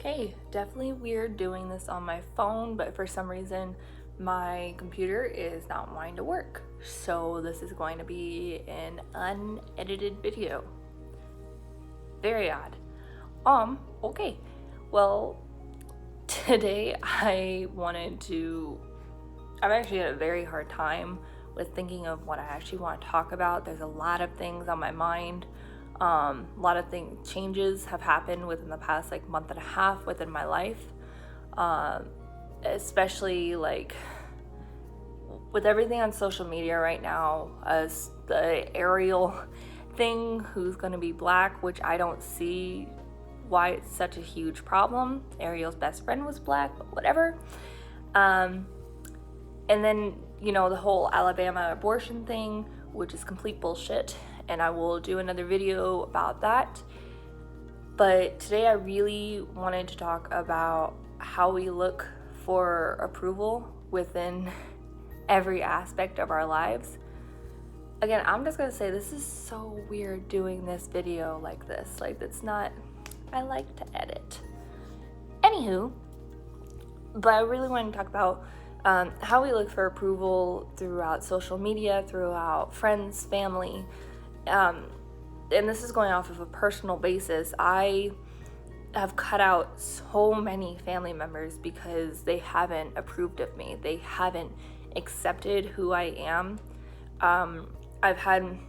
Okay, definitely weird doing this on my phone, but for some reason my computer is not wanting to work. So this is going to be an unedited video. Very odd. Okay. Well, today I've actually had a very hard time with thinking of what I actually want to talk about. There's a lot of things on my mind. A lot of changes have happened within the past month and a half within my life, especially with everything on social media right now, as the Ariel thing, who's going to be black, which I don't see why it's such a huge problem. Ariel's best friend was black, but whatever. And then the whole Alabama abortion thing, which is complete bullshit, and I will do another video about that. But today I really wanted to talk about how we look for approval within every aspect of our lives. Again, I'm just gonna say this is so weird doing this video like this. It's not, I like to edit. Anywho, but I really want to talk about how we look for approval throughout social media, throughout friends, family. And this is going off of a personal basis. I have cut out so many family members because they haven't approved of me. They haven't accepted who I am. I've had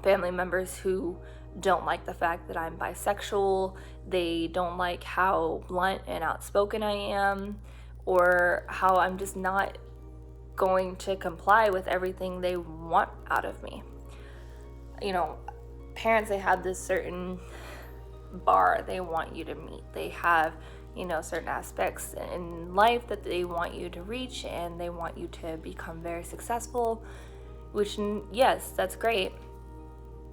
family members who don't like the fact that I'm bisexual. They don't like how blunt and outspoken I am, or how I'm just not going to comply with everything they want out of me. Parents, they have this certain bar they want you to meet. They have, certain aspects in life that they want you to reach, and they want you to become very successful, which, yes, that's great.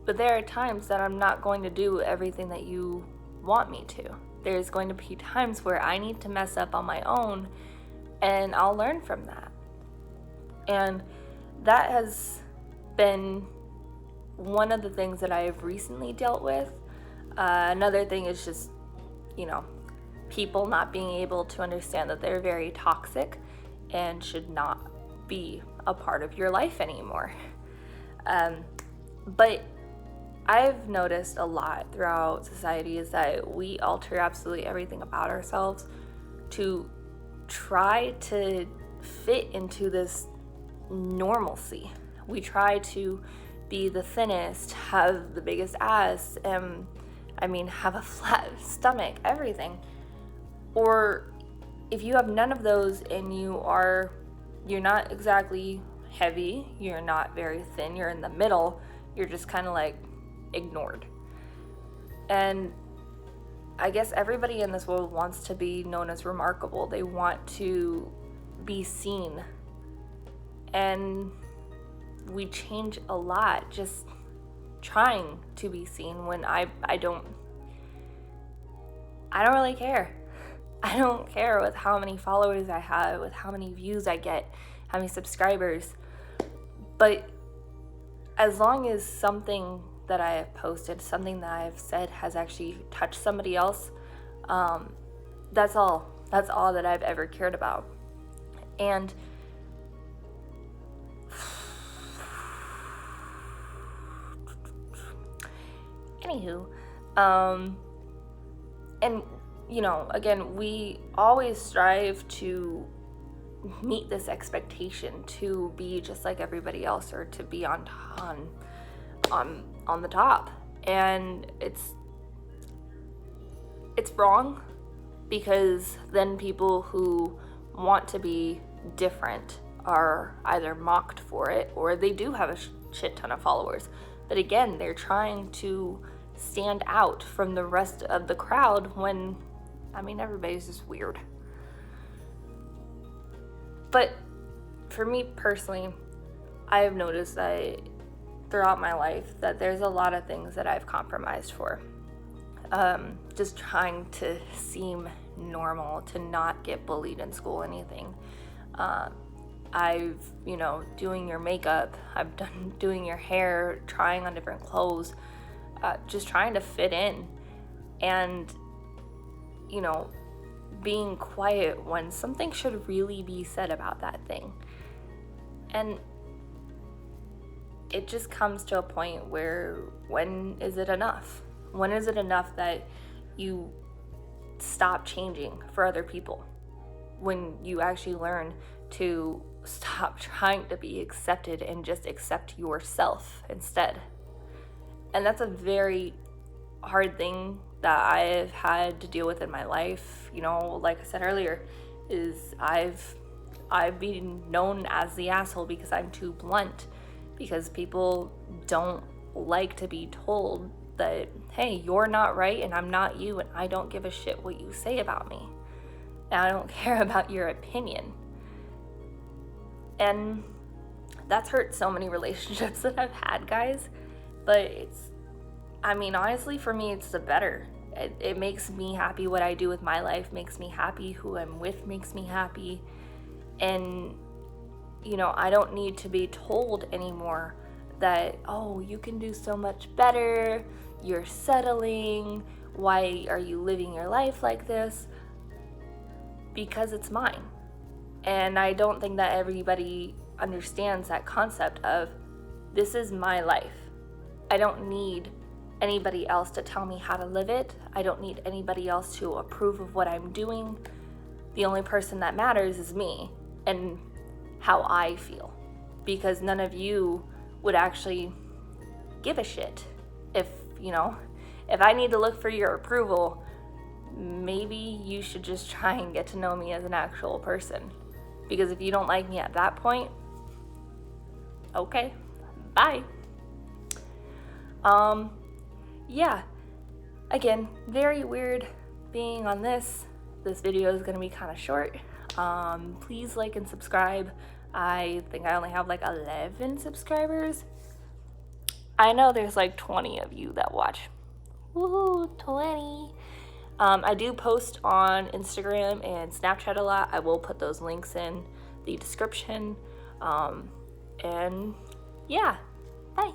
But there are times that I'm not going to do everything that you want me to. There's going to be times where I need to mess up on my own, and I'll learn from that. And that has been one of the things that I've recently dealt with. Another thing is just, people not being able to understand that they're very toxic and should not be a part of your life anymore. But I've noticed a lot throughout society is that we alter absolutely everything about ourselves to try to fit into this normalcy. We try to be the thinnest, have the biggest ass, have a flat stomach, everything. Or if you have none of those and you're not exactly heavy, you're not very thin, you're in the middle, you're just kind of ignored. And I guess everybody in this world wants to be known as remarkable. They want to be seen. And we change a lot just trying to be seen when I don't really care. I don't care with how many followers I have, with how many views I get, how many subscribers. But as long as something that I have posted, something that I've said has actually touched somebody else, that's all that I've ever cared about. And anywho, and again, we always strive to meet this expectation to be just like everybody else, or to be on the top. And it's wrong, because then people who want to be different are either mocked for it, or they do have a shit ton of followers. But again, they're trying to stand out from the rest of the crowd when, everybody's just weird. But for me personally, I have noticed that throughout my life that there's a lot of things that I've compromised for. Just trying to seem normal, to not get bullied in school, anything. I've, doing your makeup, I've done doing your hair, trying on different clothes, just trying to fit in. And, being quiet when something should really be said about that thing. And it just comes to a point where, when is it enough? When is it enough that you stop changing for other people? When you actually learn to stop trying to be accepted and just accept yourself instead. And that's a very hard thing that I've had to deal with in my life. You know, like I said earlier, is I've been known as the asshole because I'm too blunt, because people don't like to be told that, hey, you're not right and I'm not you, and I don't give a shit what you say about me, and I don't care about your opinion. And that's hurt so many relationships that I've had, guys. But honestly, for me, it's the better. It makes me happy. What I do with my life makes me happy. Who I'm with makes me happy. And, I don't need to be told anymore that, oh, you can do so much better. You're settling. Why are you living your life like this? Because it's mine. And I don't think that everybody understands that concept of, this is my life. I don't need anybody else to tell me how to live it. I don't need anybody else to approve of what I'm doing. The only person that matters is me and how I feel. Because none of you would actually give a shit. If I need to look for your approval, maybe you should just try and get to know me as an actual person. Because if you don't like me at that point, okay, bye. Yeah, again, very weird being on this. This video is gonna be kind of short. Please like and subscribe. I think I only have like 11 subscribers. I know there's like 20 of you that watch. Woohoo, 20. I do post on Instagram and Snapchat a lot. I will put those links in the description. And yeah, bye.